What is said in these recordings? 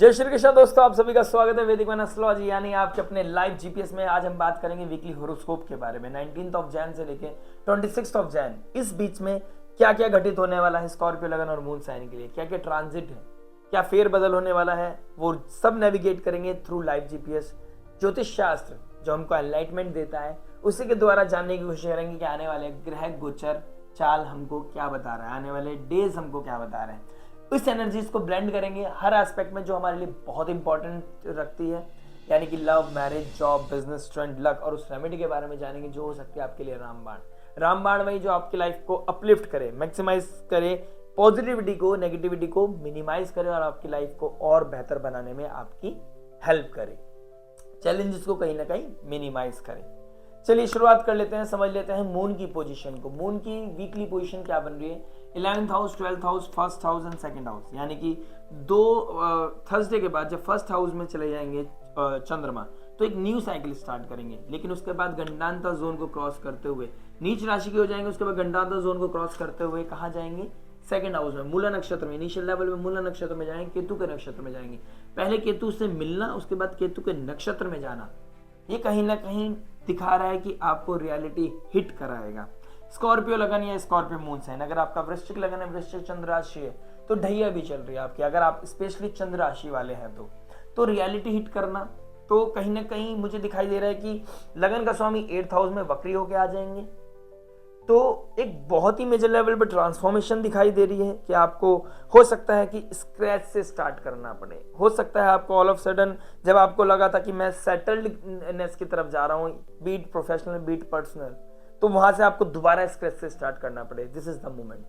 जय श्री कृष्ण दोस्तों, आप सभी का स्वागत है वैदिक मैन एस्ट्रोलॉजी यानी आपके अपने लाइव जीपीएस में। आज हम बात करेंगे वीकली हॉरोस्कोप के बारे में। 19 ऑफ जैन से लेके 26 ऑफ जैन, इस बीच में क्या क्या घटित होने वाला है स्कॉर्पियो लगन और मून साइन के लिए, क्या क्या ट्रांजिट है, क्या फेर बदल होने वाला है, वो सब नेविगेट करेंगे थ्रू लाइव जीपीएस। ज्योतिष शास्त्र जो हमको एनलाइटमेंट देता है उसी के द्वारा जानने की कोशिश करेंगे कि आने वाले ग्रह गोचर चाल हमको क्या बता रहा है, आने वाले डेज हमको क्या बता रहे हैं। इस एनर्जीज को ब्लेंड करेंगे हर एस्पेक्ट में जो हमारे लिए बहुत इंपॉर्टेंट रखती है, यानी कि love, marriage, job, business, trend, luck, और उस रेमेडी के बारे में जानेंगे जो हो सकती है आपके लिए रामबाण वही जो आपकी लाइफ को अपलिफ्ट करे, मैक्सिमाइज करे, पॉजिटिविटी को, नेगेटिविटी को मिनिमाइज करे और आपकी लाइफ को और बेहतर बनाने में आपकी हेल्प करे, चैलेंजेस को कहीं ना कहीं मिनिमाइज करे। चलिए शुरुआत कर लेते हैं, समझ लेते हैं मून की पोजीशन को। मून की वीकली पोजीशन क्या बन रही है? 11th house, 12th house, first house and second house, यानी कि दो थर्सडे के बाद जब फर्स्ट हाउस में चले जाएंगे चंद्रमा तो एक न्यू साइकिल स्टार्ट करेंगे, लेकिन उसके बाद गंडांतर जोन को क्रॉस करते हुए नीच राशि के हो जाएंगे। उसके बाद गंडांतर जोन को क्रॉस करते हुए कहाँ जाएंगे? सेकंड हाउस में, मूला नक्षत्र में, इनिशियल लेवल में मूला नक्षत्र में जाएंगे, केतु के नक्षत्र में जाएंगे। पहले केतु से मिलना, उसके बाद केतु के नक्षत्र में जाना, ये कहीं ना कहीं दिखा रहा है कि आपको रियलिटी हिट कराएगा। स्कॉर्पियो लगन या स्कॉर्पियो मून साइन, अगर आपका वृश्चिक लगन है, वृश्चिक चंद्र राशि है तो ढैया भी चल रही है आपकी। अगर आप स्पेशली चंद्र राशि वाले हैं तो रियलिटी हिट करना तो कहीं ना कहीं मुझे दिखाई दे रहा है कि लगन का स्वामी 8th हाउस में वक्री होके आ जाएंगे, तो एक बहुत ही मेजर लेवल पर ट्रांसफॉर्मेशन दिखाई दे रही है कि आपको हो सकता है कि स्क्रैच से स्टार्ट करना पड़े। हो सकता है आपको ऑल ऑफ सडन जब आपको लगा था कि मैं सेटल्डनेस की तरफ जा रहा हूँ, बीट प्रोफेशनल बीट पर्सनल, तो वहां से आपको दोबारा स्क्रैच से स्टार्ट करना पड़े। दिस इज द मोमेंट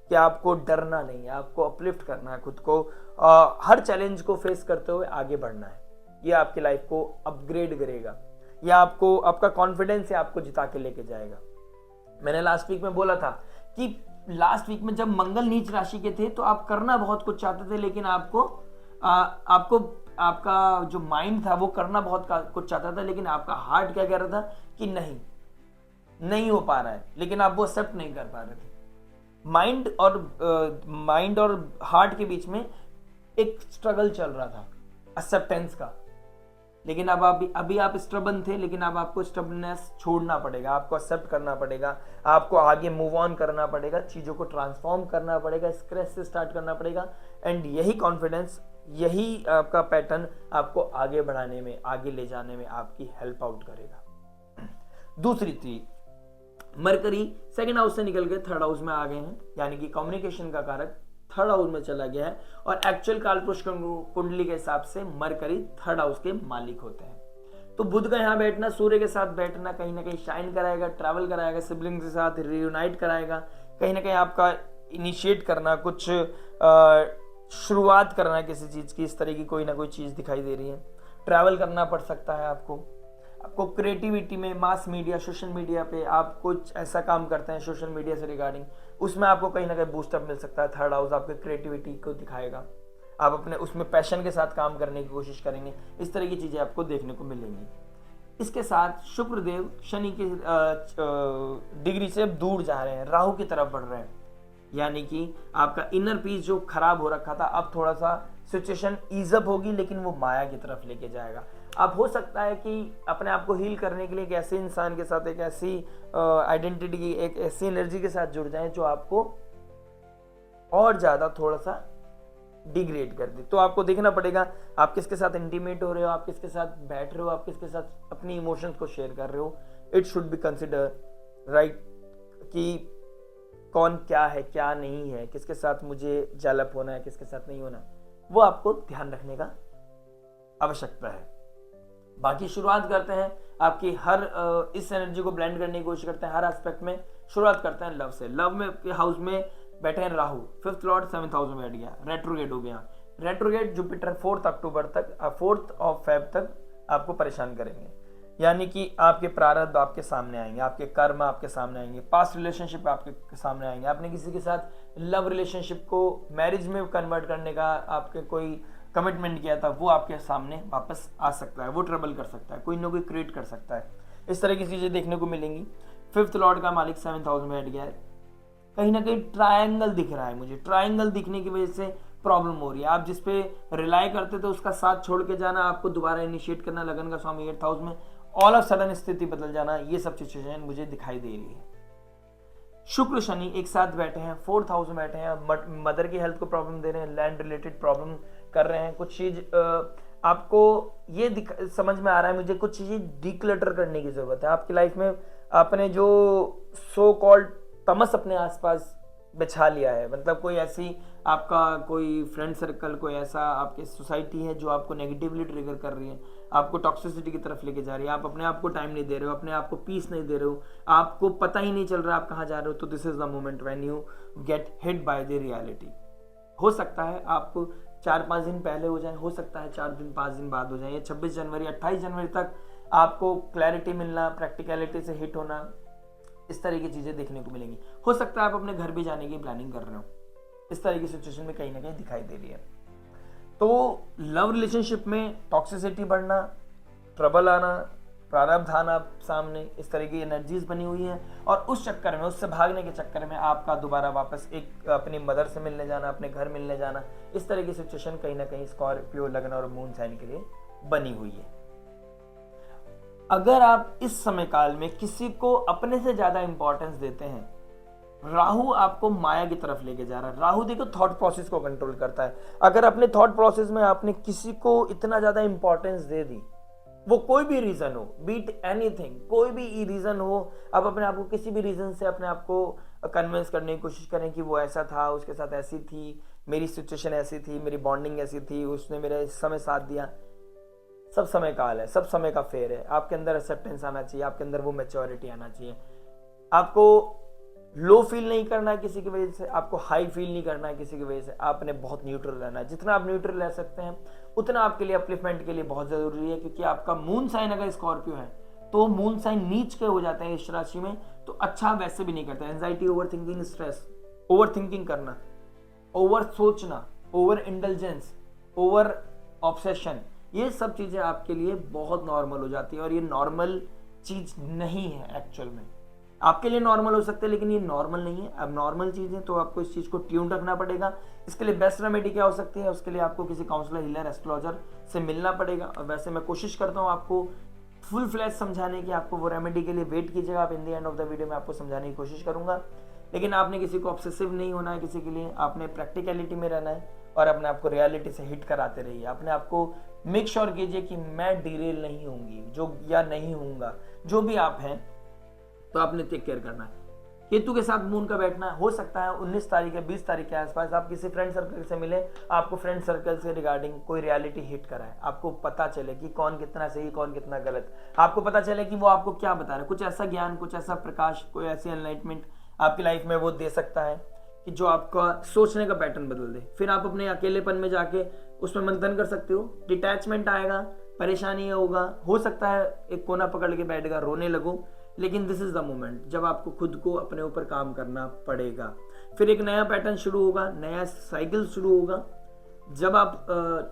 कि आपको डरना नहीं है, आपको अपलिफ्ट करना है खुद को, हर चैलेंज को फेस करते हुए आगे बढ़ना है। ये आपकी लाइफ को अपग्रेड करेगा, या आपको आपका कॉन्फिडेंस है आपको जिता के लेके जाएगा। मैंने लास्ट वीक में बोला था कि लास्ट वीक में जब मंगल नीच राशि के थे तो आप करना बहुत कुछ चाहते थे, लेकिन आपका जो माइंड था वो करना बहुत कुछ चाहता था, लेकिन आपका हार्ट क्या कह रहा था कि नहीं हो पा रहा है, लेकिन आप वो एक्सेप्ट नहीं कर पा रहे थे। माइंड और हार्ट के बीच में एक स्ट्रगल चल रहा था एक्सेप्टेंस का, लेकिन अब अभी आप स्टबर्न थे, लेकिन अब आपको स्टबर्ननेस छोड़ना पड़ेगा, आपको एक्सेप्ट करना पड़ेगा, आपको आगे मूव ऑन करना पड़ेगा, चीज़ों को ट्रांसफॉर्म करना पड़ेगा, स्क्रैच से स्टार्ट करना पड़ेगा। एंड यही कॉन्फिडेंस, यही आपका पैटर्न आपको आगे बढ़ाने में, आगे ले जाने में आपकी हेल्प आउट करेगा। दूसरी चीज, मरकरी सेकंड हाउस से निकल के थर्ड हाउस में आ गए हैं, यानी कि कम्युनिकेशन का कारक थर्ड हाउस में चला गया है, और एक्चुअल कालपुरुष कुंडली के हिसाब से मरकरी थर्ड हाउस के मालिक होते हैं। तो बुध का यहाँ बैठना, सूर्य के साथ बैठना कहीं ना कहीं शाइन कराएगा, ट्रैवल कराएगा, सिबलिंग के साथ रियूनाइट कराएगा, कहीं ना कहीं आपका इनिशिएट करना, कुछ शुरुआत करना किसी चीज की, इस तरह की कोई ना कोई चीज दिखाई दे रही है। ट्रैवल करना पड़ सकता है आपको क्रिएटिविटी में, मास मीडिया, सोशल मीडिया पे आप कुछ ऐसा काम करते हैं सोशल मीडिया से रिगार्डिंग, उसमें आपको कहीं ना कहीं बूस्टअप मिल सकता है। थर्ड हाउस आपके क्रिएटिविटी को दिखाएगा, आप अपने उसमें पैशन के साथ काम करने की कोशिश करेंगे, इस तरह की चीजें आपको देखने को मिलेंगी। इसके साथ शुक्रदेव शनि के डिग्री से दूर जा रहे हैं, राहु की तरफ बढ़ रहे हैं, यानी कि आपका इनर पीस जो खराब हो रखा था अब थोड़ा सा सिचुएशन ईजअप होगी, लेकिन वो माया की तरफ लेके जाएगा। आप हो सकता है कि अपने आप को हील करने के लिए एक ऐसे इंसान के साथ, एक ऐसी आइडेंटिटी की, एक ऐसी एनर्जी के साथ जुड़ जाएं जो आपको और ज्यादा थोड़ा सा डिग्रेड कर दे। तो आपको देखना पड़ेगा आप किसके साथ इंटीमेट हो रहे हो, आप किसके साथ बैठ रहे हो, आप किसके साथ अपनी इमोशंस को शेयर कर रहे हो। It should be consider right कि कौन क्या है, क्या नहीं है, किसके साथ मुझे जलप होना है, किसके साथ नहीं होना, वो आपको ध्यान रखने का आवश्यकता है। बाकी शुरुआत करते हैं आपकी हर इस एनर्जी को ब्लेंड करने की कोशिश करते हैं हर एस्पेक्ट में। शुरुआत करते हैं लव से। लव में हाउस में बैठे हैं Rahu, 5th Lord 7th house में बैठ गया, रेट्रोगेट हो गया। रेट्रोगेट जुपिटर 4th अक्टूबर तक, 4th ऑफ फेब तक आपको परेशान करेंगे, यानी कि आपके प्रारब्ध आपके सामने आएंगे, आपके कर्म आपके सामने आएंगे, पास्ट रिलेशनशिप आपके सामने आएंगे। आपने किसी के साथ लव रिलेशनशिप को मैरिज में कन्वर्ट करने का आपके कोई कमिटमेंट किया था, वो आपके सामने वापस आ सकता है, वो ट्रबल कर सकता है, कोई ना कोई क्रिएट कर सकता है। इस तरह की चीजें देखने को मिलेंगी। 5th लॉर्ड का मालिक 7th हाउस में बैठ गया है, कहीं ना कहीं ट्रायंगल दिख रहा है मुझे। ट्रायंगल दिखने की वजह से प्रॉब्लम हो रही है, आप जिस पे रिलाई करते थे उसका साथ छोड़ के जाना, आपको दोबारा इनिशिएट करना लगन का स्वामी 8th हाउस में, ऑल ऑफ सडन स्थिति बदल जाना, ये सब सिचुएशन मुझे दिखाई दे रही है। शुक्र शनि एक साथ बैठे हैं, 4th हाउस में बैठे हैं, मदर की हेल्थ को प्रॉब्लम दे रहे हैं, लैंड रिलेटेड प्रॉब्लम कर रहे हैं, कुछ चीज आपको ये समझ में आ रहा है मुझे, कुछ चीजें डिक्लटर करने की जरूरत है आपकी लाइफ में। आपने जो सो कॉल्ड तमस अपने आसपास बिछा लिया है, मतलब कोई ऐसी आपका कोई फ्रेंड सर्कल, कोई ऐसा आपकी सोसाइटी है जो आपको नेगेटिवली ट्रिगर कर रही है, आपको टॉक्सिसिटी की तरफ लेके जा रही है, आप अपने आप को टाइम नहीं दे रहे हो, अपने आप को पीस नहीं दे रहे हो, आपको पता ही नहीं चल रहा आप कहाँ जा रहे हो, तो this is the moment when you get hit by the reality. हो सकता है आप 4-5 दिन पहले हो जाए, हो सकता है 4-5 दिन बाद हो जाए, या 26 जनवरी 28 जनवरी तक आपको क्लैरिटी मिलना, प्रैक्टिकलिटी से हिट होना, इस तरह की चीजें देखने को मिलेंगी। हो सकता है आप अपने घर भी जाने की प्लानिंग कर रहे हो, इस तरह की सिचुएशन में कहीं ना कहीं दिखाई दे रही है। तो लव रिलेशनशिप में टॉक्सिसिटी बढ़ना, ट्रबल आना, प्रारब्ध आना सामने, इस तरह की एनर्जीज बनी हुई है, और उस चक्कर में, उससे भागने के चक्कर में आपका दोबारा वापस एक अपनी मदर से मिलने जाना, अपने घर मिलने जाना, इस तरह की सिचुएशन कहीं ना कहीं स्कॉर्पियो लग्न और मून साइन के लिए बनी हुई है। अगर आप इस समय काल में किसी को अपने से ज्यादा इंपॉर्टेंस देते हैं, राहु आपको माया की तरफ लेके जा रहा है। राहु देखो थॉट प्रोसेस को कंट्रोल करता है। अगर अपने थॉट प्रोसेस में आपने किसी को इतना ज्यादा इंपॉर्टेंस दे दी, वो कोई भी रीजन हो, बीट एनीथिंग, कोई भी रीजन हो, आप अपने आप को किसी भी रीजन से अपने आप को कन्विंस करने की कोशिश करें कि वो ऐसा था, उसके साथ ऐसी थी, मेरी सिचुएशन ऐसी थी, मेरी बॉन्डिंग ऐसी थी, उसने मेरा इस समय साथ दिया। सब समय काल है, सब समय का फेर है। आपके अंदर एक्सेप्टेंस आना चाहिए, आपके अंदर वो मैच्योरिटी आना चाहिए। आपको लो फील नहीं करना है किसी की वजह से, आपको हाई फील नहीं करना है किसी की वजह से, आपने बहुत न्यूट्रल रहना है। जितना आप न्यूट्रल रह सकते हैं उतना आपके लिए अपलिफ्टमेंट के लिए बहुत जरूरी है, क्योंकि आपका मून साइन अगर स्कॉर्पियो है तो मून साइन नीच के हो जाते हैं इस राशि में, तो अच्छा वैसे भी नहीं करता। Anxiety, over thinking, stress, over thinking करना, ओवर सोचना, ओवर इंटेलिजेंस, ओवर ऑब्सेशन, ये सब चीजें आपके लिए बहुत नॉर्मल हो जाती है, और ये नॉर्मल चीज नहीं है एक्चुअल में। आपके लिए नॉर्मल हो सकते हैं लेकिन ये नॉर्मल नहीं है, अब नॉर्मल चीज है, तो आपको इस चीज को ट्यून रखना पड़ेगा। इसके लिए बेस्ट रेमेडी क्या हो सकती है, उसके लिए आपको किसी काउंसलर, हीलर, एस्ट्रोलॉजर से मिलना पड़ेगा। और वैसे मैं कोशिश करता हूँ आपको फुल फ्लैश समझाने की, आपको वो रेमेडी के लिए वेट कीजिएगा, आप in the end of the video में आपको समझाने की कोशिश करूंगा। लेकिन आपने किसी को ऑब्सेसिव नहीं होना है किसी के लिए, आपने प्रैक्टिकलिटी में रहना है और अपने आपको रियलिटी से हिट कराते रहिए। अपने आपको मेक श्योर कीजिए कि मैं डिरेल नहीं होंगी जो या नहीं होऊंगा, जो भी आप हैं, तो आपने टेक केयर करना है। केतु के साथ मून का बैठना हो सकता है 19 तारीख या 20 तारीख के आसपास आप किसी फ्रेंड सर्कल से मिले, आपको फ्रेंड सर्कल से रिगार्डिंग कोई रियलिटी हिट कराए, आपको पता चले कि कौन कितना सही, कौन कितना गलत, आपको पता चले कि वो आपको क्या बता रहा है, कुछ ऐसा ज्ञान, कुछ ऐसा प्रकाश, कोई ऐसी एनलाइटमेंट आपकी लाइफ में वो दे सकता है कि जो आपका सोचने का पैटर्न बदल दे। फिर आप अपने अकेलेपन में जाके उसमें मंथन कर सकते हो, डिटैचमेंट आएगा, परेशानी होगा, हो सकता है एक कोना पकड़ के बैठेगा, रोने लगो, लेकिन दिस इज द मोमेंट जब आपको खुद को अपने ऊपर काम करना पड़ेगा। फिर एक नया पैटर्न शुरू होगा, नया साइकिल शुरू होगा। जब आप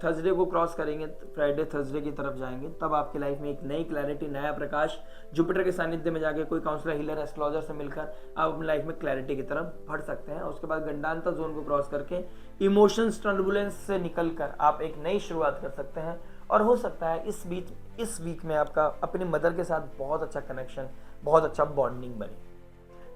थर्सडे को क्रॉस करेंगे, फ्राइडे थर्सडे की तरफ जाएंगे, तब आपकी लाइफ में एक नई क्लैरिटी, नया प्रकाश, जुपिटर के सानिध्य में जाके कोई काउंसलर, हीलर, एस्ट्रोलॉजर से मिलकर आप अपनी लाइफ में क्लैरिटी की तरफ बढ़ सकते हैं। उसके बाद गंडांतर जोन को क्रॉस करके इमोशंस टर्बुलेंस से निकलकर आप एक नई शुरुआत कर सकते हैं। और हो सकता है इस वीक में आपका अपनी मदर के साथ बहुत अच्छा कनेक्शन, बहुत अच्छा बॉन्डिंग बने।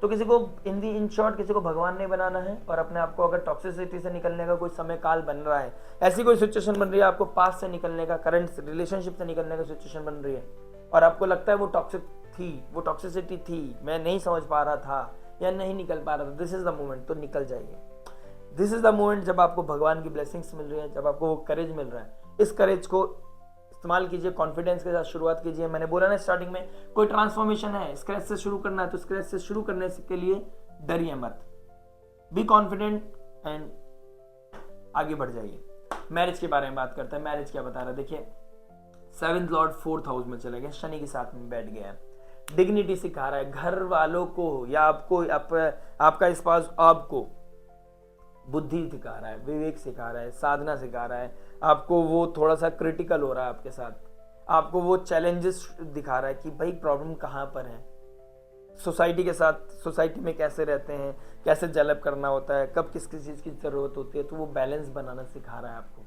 तो किसी को इन शॉर्ट किसी को भगवान नहीं बनाना है, और अपने आप को अगर टॉक्सिसिटी से निकलने का कोई समय काल बन रहा है, ऐसी कोई सिचुएशन बन रही है, आपको पास से निकलने का, करंट रिलेशनशिप से निकलने का सिचुएशन बन रही है, और आपको लगता है वो टॉक्सिक थी, वो टॉक्सिसिटी थी, मैं नहीं समझ पा रहा था या नहीं निकल पा रहा था, दिस इज द मोमेंट, तो निकल जाइए। दिस इज द मोमेंट जब आपको भगवान की ब्लेसिंग्स मिल रही है, जब आपको वो करेज मिल रहा है। इस करेज को इस्तेमाल कीजिए, कॉन्फिडेंस के साथ शुरुआत कीजिए। मैंने बोला ना स्टार्टिंग में, कोई ट्रांसफॉर्मेशन है, स्क्रैच से शुरू करना है, तो स्क्रैच से शुरू करने के लिए डरिए मत, बी कॉन्फिडेंट एंड आगे बढ़ जाइए। मैरिज के बारे में बात करते हैं। मैरिज क्या बता रहा है, देखिए 7th लॉर्ड 4th हाउस में चले गए, शनि के साथ में बैठ गया है, डिग्निटी सिखा रहा है घर वालों को या आपको, आपका स्पाउस आपको बुद्धि सिखा रहा है, विवेक सिखा रहा है, साधना सिखा रहा है आपको। वो थोड़ा सा क्रिटिकल हो रहा है आपके साथ, आपको वो चैलेंजेस दिखा रहा है कि भाई प्रॉब्लम कहाँ पर है, सोसाइटी के साथ, सोसाइटी में कैसे रहते हैं, कैसे डेवलप करना होता है, कब किस किस चीज़ की ज़रूरत होती है, तो वो बैलेंस बनाना सिखा रहा है आपको।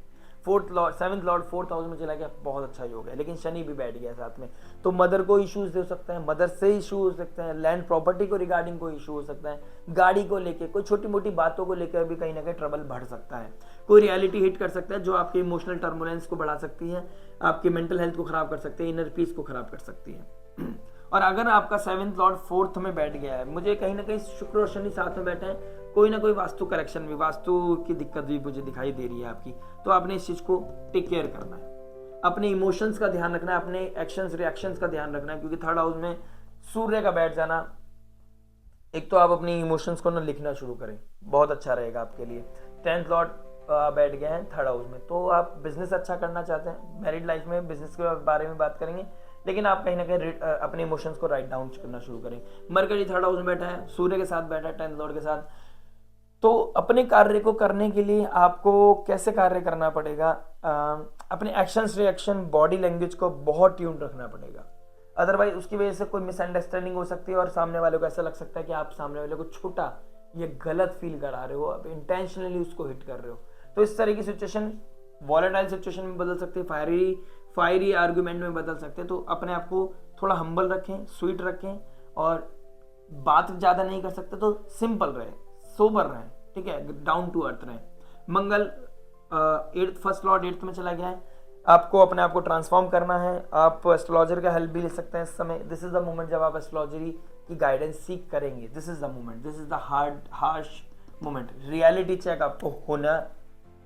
Fourth Lord, seventh Lord 4th house में चला गया, बहुत अच्छा योग है, लेकिन शनि भी बैठ गया साथ में, तो मदर को इश्यूज दे सकते हैं, मदर से इशू हो सकते हैं, लैंड प्रॉपर्टी को रिगार्डिंग कोई इशू हो सकता है, गाड़ी को लेके कोई छोटी मोटी बातों को लेकर भी कहीं ना कहीं ट्रबल बढ़ सकता है, कोई रियलिटी हिट कर सकता है जो आपके इमोशनल टर्बुलेंस को बढ़ा सकती है, आपकी मेंटल हेल्थ को खराब कर सकती है, इनर पीस को खराब कर सकती है। और अगर आपका 7th लॉर्ड 4th में बैठ गया है, मुझे कहीं ना कहीं शुक्र और शनि साथ में बैठे हैं, कोई ना कोई वास्तु करेक्शन भी, वास्तु की दिक्कत भी मुझे दिखाई दे रही है आपकी, तो आपने इस चीज को टेक केयर करना है, अपने इमोशंस का ध्यान रखना है, अपने एक्शंस रिएक्शंस का ध्यान रखना है, क्योंकि 3rd हाउस में सूर्य का बैठ जाना, एक तो आप अपनी इमोशंस को ना लिखना शुरू करें, बहुत अच्छा रहेगा आपके लिए। 10th लॉर्ड बैठ गए हैं 3rd हाउस में, तो आप बिजनेस अच्छा करना चाहते हैं, मैरिड लाइफ में बिजनेस के बारे में बात करेंगे, लेकिन आप कहीं ना कहीं अपने इमोशंस को राइट डाउन करना शुरू करें। मरकरी 3rd हाउस में बैठा है, सूर्य के साथ बैठा है 10th लॉर्ड के साथ, तो अपने कार्य को करने के लिए आपको कैसे कार्य करना पड़ेगा, अपने एक्शंस रिएक्शन बॉडी लैंग्वेज को बहुत ट्यून रखना पड़ेगा, अदरवाइज उसकी वजह से कोई मिसअंडरस्टैंडिंग हो सकती है और सामने वाले को ऐसा लग सकता है कि आप सामने वाले को छोटा या गलत फील करा रहे हो, आप इंटेंशनली उसको हिट कर रहे हो, तो इस तरह की सिचुएशन वॉलेटाइल सिचुएशन में बदल सकती है, फायरी आर्गुमेंट में बदल सकते हैं। तो अपने आप को थोड़ा हम्बल रखें, स्वीट रखें, और बात ज़्यादा नहीं कर सकते तो सिंपल रहे, सोबर रहें, ठीक है, डाउन टू अर्थ रहें। मंगल 1st लॉर्ड 8th में चला गया है, आपको अपने आप को ट्रांसफॉर्म करना है, आप एस्ट्रोलॉजर का हेल्प भी ले सकते हैं इस समय। दिस इज द मोमेंट जब आप एस्ट्रोलॉजरी की गाइडेंस सीख करेंगे, this is the moment, this is the harsh moment. Reality check आपको होना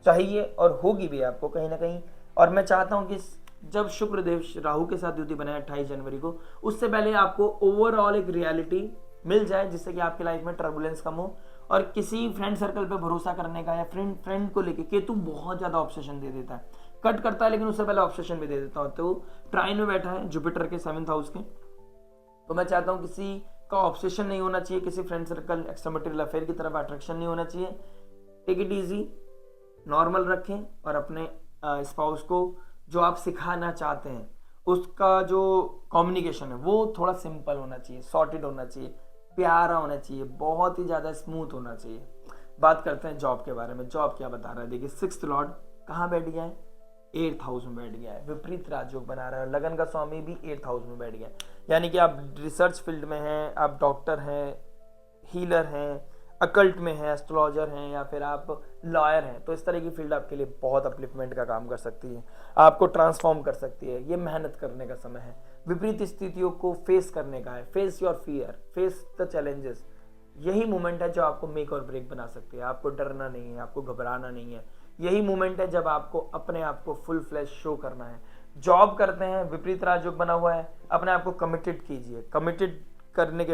चाहिए और होगी भी आपको कहीं ना कहीं। और मैं चाहता हूं कि जब शुक्रदेव राहु के साथ युति बनाए 28 जनवरी को, उससे पहले आपको ओवरऑल एक रियलिटी मिल जाए, जिससे कि आपकी लाइफ में टर्बुलेंस कम हो, और किसी फ्रेंड सर्कल पे भरोसा करने का या फ्रेंड को लेके, केतु बहुत ज्यादा ऑब्सेशन दे देता है, कट करता है लेकिन उससे पहले ऑब्सेशन भी दे देता हूं। तो ट्राइन में बैठा है जुपिटर के 7th हाउस के, तो मैं चाहता हूं किसी का ऑब्सेशन नहीं होना चाहिए, किसी friend circle extra material affair की तरफ अट्रैक्शन नहीं होना चाहिए। टेक इट इजी, नॉर्मल रखें, और अपने स्पाउस को जो आप सिखाना चाहते हैं उसका जो कम्युनिकेशन है वो थोड़ा सिंपल होना चाहिए, सॉर्टेड होना चाहिए, प्यारा होना चाहिए, बहुत ही ज़्यादा स्मूथ होना चाहिए। बात करते हैं जॉब के बारे में। जॉब क्या बता रहा है, देखिए 6th लॉर्ड कहाँ बैठ गया है, 8th हाउस में बैठ गया है, विपरीत राजयोग बना रहा है, लगन का स्वामी भी 8th हाउस में बैठ गया है, यानी कि आप रिसर्च फील्ड में हैं, आप डॉक्टर हैं, हीलर हैं, अकल्ट में हैं, एस्ट्रोलॉजर हैं, या फिर आप लॉयर हैं, तो इस तरह की फील्ड आपके लिए बहुत अपलिफ्टमेंट का काम कर सकती है, आपको ट्रांसफॉर्म कर सकती है। ये मेहनत करने का समय है, विपरीत स्थितियों को फेस करने का है, face your fear, face the challenges. यही मोमेंट है जो आपको मेक और ब्रेक बना सकती है। आपको डरना नहीं है, आपको घबराना नहीं है। यही मोमेंट है जब आपको अपने आप को फुल फ्लैश शो करना है। जॉब करते हैं, विपरीत राजयोग बना हुआ है, अपने आप को कमिटेड कीजिए, कमिट करने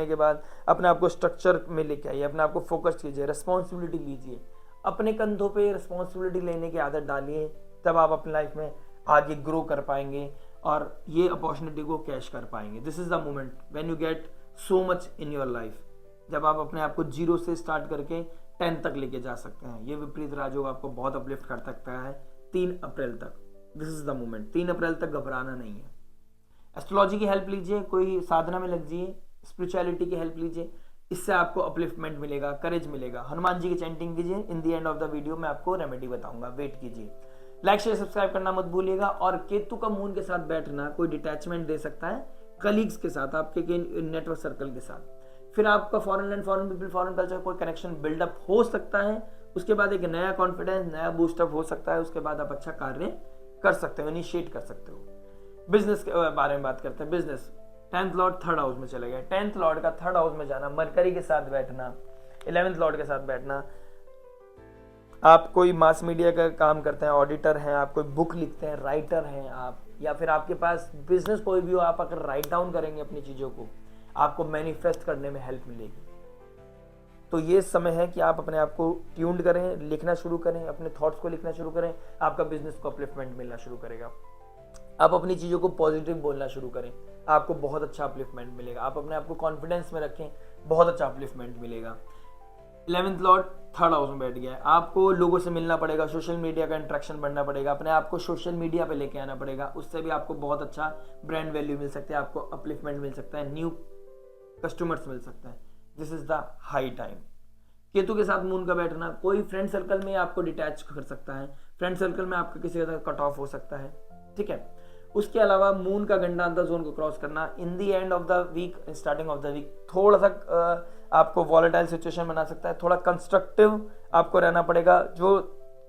के बाद अपने आप को स्ट्रक्चर में लेके आइए, अपने आप को फोकस कीजिए, रिस्पॉन्सिबिलिटी लीजिए, अपने कंधों पे रिस्पॉन्सिबिलिटी लेने की आदत डालिए, तब आप अपनी लाइफ में आगे ग्रो कर पाएंगे और ये अपॉर्चुनिटी को कैश कर पाएंगे। This is the moment when you get so much in your life, जब आप अपने आप को 0 से स्टार्ट करके 10 तक लेके जा सकते हैं। ये विपरीत राजयोग आपको बहुत अपलिफ्ट कर सकता है 3 अप्रैल तक। दिस इज द मोमेंट, 3 अप्रैल तक घबराना नहीं है। एस्ट्रोलॉजी की हेल्प लीजिए, कोई साधना में लग जाइए, स्पिरिचुअलिटी की हेल्प लीजिए, इससे आपको अपलिफ्टमेंट मिलेगा, करेज मिलेगा। हनुमान जी की चैंटिंग कीजिए, इन the end of the video मैं आपको रेमेडी बताऊंगा, वेट कीजिए। लाइक शेयर सब्सक्राइब करना मत भूलिएगा। और केतु का मून के साथ बैठना कोई डिटैचमेंट दे सकता है कलीग्स के साथ, आपके नेटवर्क सर्कल के साथ, फिर आपका foreign and foreign people, foreign culture कोई कनेक्शन बिल्डअप हो सकता है, उसके बाद एक नया कॉन्फिडेंस, नया बूस्टअप हो सकता है, उसके बाद आप अच्छा कार्य कर सकते हो, इनिशिएट कर सकते हो। बिजनेस के बारे में बात करते हैं। Business 10th Lord 3rd house में चले गए। 10th लॉर्ड का 3rd हाउस में जाना, मरकरी के साथ बैठना, 11th लॉर्ड के साथ बैठना। आप कोई मास मीडिया का काम करते हैं, ऑडिटर हैं, आप कोई बुक लिखते हैं, राइटर हैं आप, या फिर आपके पास बिजनेस कोई भी हो, आप अगर राइट डाउन करेंगे अपनी चीज़ों को, आपको मैनिफेस्ट करने में हेल्प मिलेगी। तो ये समय है कि आप अपने आप को ट्यून्ड करें, लिखना शुरू करें, अपने थॉट्स को लिखना शुरू करें, आपका बिजनेस को अपलिफ्टमेंट मिलना शुरू करेगा। आप अपनी चीज़ों को पॉजिटिव बोलना शुरू करें, आपको बहुत अच्छा अपलिफ्टमेंट मिलेगा। आप अपने आप को कॉन्फिडेंस में रखें, बहुत अच्छा अपलिफ्टमेंट मिलेगा। 11th लॉर्ड 3rd हाउस में बैठ गया है। आपको लोगों से मिलना पड़ेगा, सोशल मीडिया का इंट्रैक्शन बढ़ना पड़ेगा, अपने आप को सोशल मीडिया पे लेके आना पड़ेगा, उससे भी आपको बहुत अच्छा ब्रांड वैल्यू मिल सकती है, आपको अपलिफ्टमेंट मिल सकता है, न्यू कस्टमर्स मिल सकते हैं। This is the high time. Ketu के साथ मून का बैठना, कोई फ्रेंड सर्कल में आपको डिटैच कर सकता है, फ्रेंड सर्कल में आपका किसी का कट ऑफ हो सकता है, ठीक है। उसके अलावा मून का गंडांतर जोन को क्रॉस करना in the end of the week, starting of the week थोड़ा सा आपको वॉलेटाइल सिचुएशन बना सकता है। थोड़ा कंस्ट्रक्टिव आपको रहना पड़ेगा, जो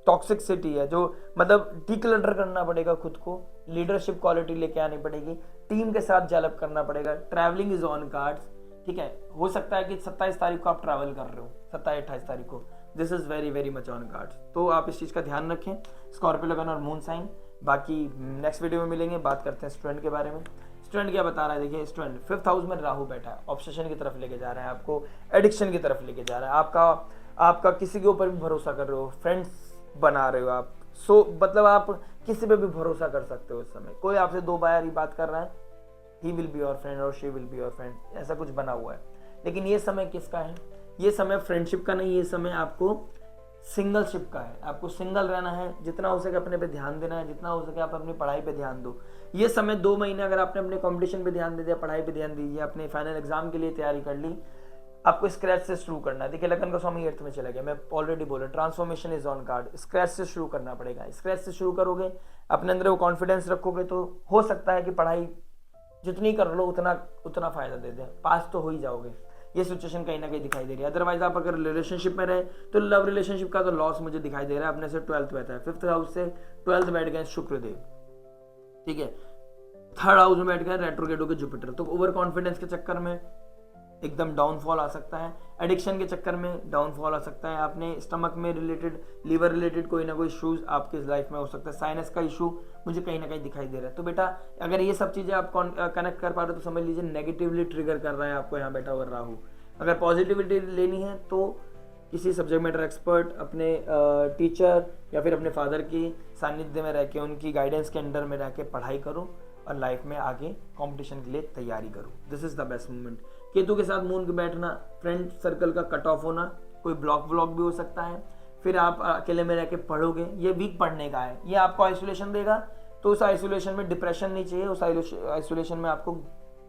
टॉक्सिसिटी है, जो मतलब डिक्लटर करना पड़ेगा खुद को, लीडरशिप क्वालिटी लेके आनी पड़ेगी, टीम के साथ डेवलप करना पड़ेगा। ट्रैवलिंग इज ऑन कार्ड्स, ठीक है। हो सकता है कि 27 तारीख को आप ट्रैवल कर रहे हो, 27-28 तारीख को, this is very very much on cards. तो आप इस चीज का ध्यान रखें, स्कॉर्पियो लगन और मून साइन। बाकी नेक्स्ट वीडियो में मिलेंगे, बात करते हैं स्टूडेंट के बारे में। स्टूडेंट क्या बता रहा है, देखिए स्टूडेंट 5th हाउस में राहु बैठा है, ऑब्सेशन की तरफ लेके जा रहा है, आपको एडिक्शन की तरफ लेके जा रहा है, आपका किसी के ऊपर भी भरोसा कर रहे हो, फ्रेंड्स बना रहे हो आप, मतलब आप किसी पे भी भरोसा कर सकते हो। इस समय कोई आपसे 2 बार ही बात कर रहा है, he will be your friend और she will be your friend, ऐसा कुछ बना हुआ है। लेकिन ये समय किसका है, ये समय फ्रेंडशिप का नहीं, ये समय आपको सिंगलशिप का है। आपको सिंगल रहना है, जितना हो सके अपने पे ध्यान देना है, जितना हो सके आप अपनी पढ़ाई पे ध्यान दो। ये समय 2 महीने अगर आपने अपने कंपटीशन पे ध्यान दे दिया, पढ़ाई पे ध्यान दीजिए, अपने फाइनल एग्जाम के लिए तैयारी कर ली, आपको स्क्रैच से शुरू करना है। देखिए लगन का स्वामी 8th में चला गया, मैं ऑलरेडी बोला transformation is on card, scratch से शुरू करना पड़ेगा। स्क्रैच से शुरू करोगे, अपने अंदर वो कॉन्फिडेंस रखोगे, तो हो सकता है कि पढ़ाई जितनी कर लो उतना फायदा दे दे, पास तो हो ही जाओगे। ये सिचुएशन कहीं ना कहीं दिखाई दे रही है। अदरवाइज आप अगर रिलेशनशिप में रहे तो लव रिलेशनशिप का तो लॉस मुझे दिखाई दे रहा है। अपने से 12th बैठा है, 5th हाउस से 12th बैठ गए शुक्रदेव, ठीक है। 3rd हाउस में बैठ गए रेट्रोग्रेड होकर जुपिटर, तो ओवर कॉन्फिडेंस के चक्कर में एकदम डाउनफॉल आ सकता है, एडिक्शन के चक्कर में डाउनफॉल आ सकता है। आपने स्टमक में रिलेटेड, लीवर रिलेटेड कोई ना कोई इश्यूज आपके लाइफ में हो सकता है, साइनस का इशू मुझे कहीं ना कहीं दिखाई दे रहा है। तो बेटा अगर ये सब चीजें आप कनेक्ट कर पा रहे हो तो समझ लीजिए नेगेटिवली ट्रिगर कर रहा है आपको यहाँ बैठा हुआ राहु। अगर पॉजिटिविटी लेनी है तो किसी सब्जेक्ट मैटर एक्सपर्ट, अपने टीचर या फिर अपने फादर की सानिध्य में रह के, उनकी गाइडेंस के अंडर में रह के पढ़ाई करो और लाइफ में आगे कंपटीशन के लिए तैयारी करो। This is the best movement. Ketu के साथ मून के बैठना, फ्रेंड सर्कल का कट ऑफ होना, कोई ब्लॉक भी हो सकता है, फिर आप अकेले में रह के पढ़ोगे, ये वीक पढ़ने का है, ये आपको आइसोलेशन देगा। तो उस आइसोलेशन में डिप्रेशन नहीं चाहिए, उस आइसोलेशन में आपको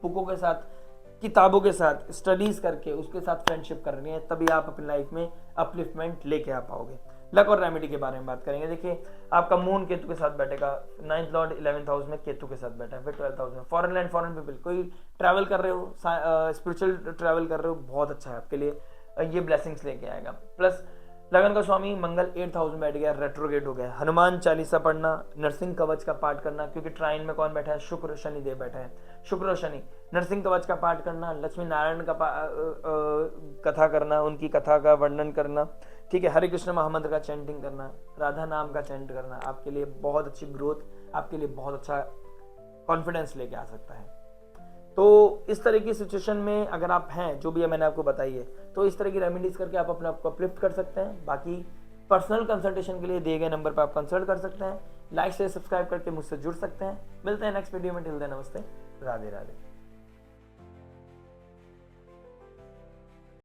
बुकों के साथ, किताबों के साथ स्टडीज करके उसके साथ फ्रेंडशिप करनी है, तभी आप अपनी लाइफ में अपलिफ्टमेंट लेके आ पाओगे। लक और रेमेडी के बारे में बात करेंगे। देखिए आपका मून केतु के साथ बैठेगा, 9th लॉर्ड 11th हाउस में केतु के साथ बैठा है, फिर 12th हाउस में फॉरेन लैंड, फॉरेन पीपल, कोई ट्रैवल कर रहे हो, स्पिरिचुअल ट्रैवल कर रहे हो, बहुत अच्छा है आपके लिए, ये ब्लेसिंग्स लेके आएगा। प्लस लगन का स्वामी मंगल 8th हाउस में बैठ गया, रेट्रोगेट हो गया। हनुमान चालीसा पढ़ना, नरसिंह कवच का पाठ करना, क्योंकि ट्राइन में कौन बैठा है, शुक्र शनि देव बैठा है, शुक्र और शनि। नरसिंह कवच का पाठ करना, लक्ष्मी नारायण का कथा करना, उनकी कथा का वर्णन करना, ठीक है। हरे कृष्ण महामंत्र का चैंटिंग करना, राधा नाम का चैंट करना, आपके लिए बहुत अच्छी ग्रोथ, आपके लिए बहुत अच्छा कॉन्फिडेंस लेके आ सकता है। तो इस तरह की सिचुएशन में अगर आप हैं, जो भी मैंने आपको बताई है, तो इस तरह की रेमेडीज करके आप अपने आप को अपलिफ्ट कर सकते हैं। बाकी पर्सनल कंसल्टेशन के लिए दिए गए नंबर पर आप कंसल्ट कर सकते हैं, लाइक से सब्सक्राइब करके मुझसे जुड़ सकते हैं। मिलते हैं नेक्स्ट वीडियो में, टिल देन नमस्ते, राधे राधे।